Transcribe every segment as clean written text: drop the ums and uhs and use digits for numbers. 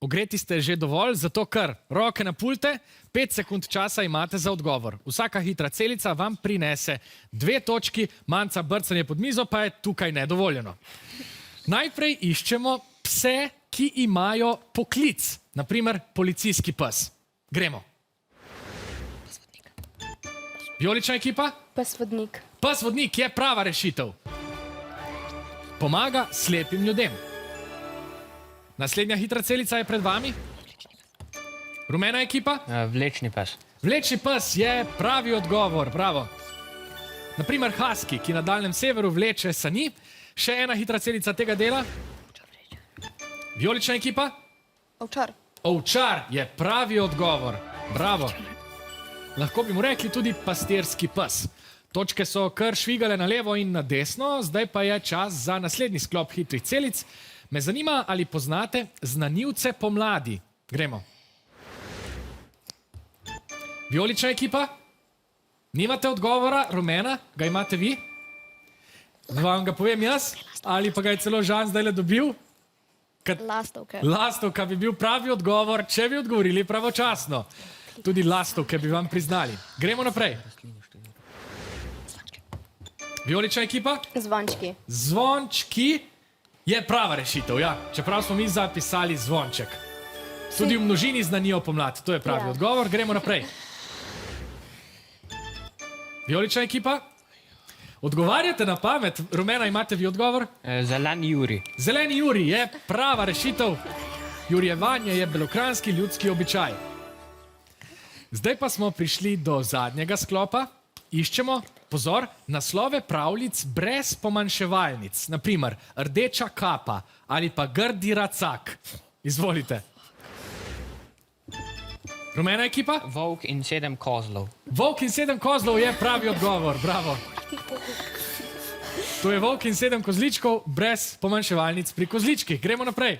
Ogreti ste že dovolj, zato ker roke na pulte, 5 sekund časa imate za odgovor. Vsaka hitra celica vam prinese 2 točki, manjca brcanje pod mizo pa je tukaj nedovoljeno. Najprej iščemo pse, ki imajo poklic, naprimer policijski pes. Gremo. Vijolična ekipa? Pes vodnik. Pes vodnik je prava rešitev. Pomaga slepim ljudem. Naslednja hitra celica je pred vami. Rumena ekipa? Vlečni pes. Vlečni pes je pravi odgovor, bravo. Naprimer husky, ki na Daljnem severu vleče sani. Še ena hitra celica tega dela. Vijolična ekipa? Ovčar. Ovčar je pravi odgovor, bravo. Lahko bi mu rekli tudi pastirski pes. Točke so kar švigale na levo in na desno, zdaj pa je čas za naslednji sklop hitrih celic. Me zanima, ali poznate znanilce pomladi. Gremo. Vijolična ekipa? Nimate odgovora, rumena, ga imate vi? Vam ga povem jaz? Ali pa ga je celo Žan zdaj le dobil? Lastovke. Lastovka bi bil pravi odgovor, če bi odgovorili pravočasno. Tudi lastovke bi vam priznali. Gremo naprej. Vijolična ekipa? Zvončki. Zvončki je prava rešitev, ja. Čeprav smo mi zapisali zvonček. Tudi v množini znanijo pomlad. To je pravi odgovor. Gremo naprej. Vijolična ekipa? Odgovarjate na pamet. Rumena, imate vi odgovor? Zeleni Juri. Zeleni Juri je prava rešitev. Jurjevanje je belokranjski ljudski običaj. Zdaj pa smo prišli do zadnjega sklopa. Iščemo, pozor, naslove pravljic brez pomanjševalnic. Naprimer, Rdeča kapa ali pa Grdi racak. Izvolite. Rumena ekipa? Volk in 7 kozlov. Volk in 7 kozlov je pravi odgovor, bravo. To je volk in 7 kozličkov brez pomanjševalnic pri kozličkih. Gremo naprej.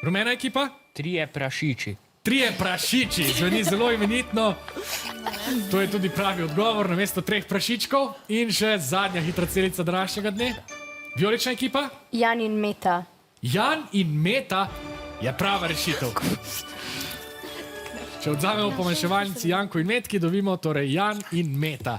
Rumena ekipa? 3 prašiči. 3 prašiči, zveni zelo imenitno. To je tudi pravi odgovor, namesto 3 prašičkov. In še zadnja hitra celica današnjega dne. Vijolična ekipa? Jan in Meta. Jan in Meta je prava rešitev. Če odzamemo pomanjševalnici Janko in Metki, dobimo torej Jan in Meta.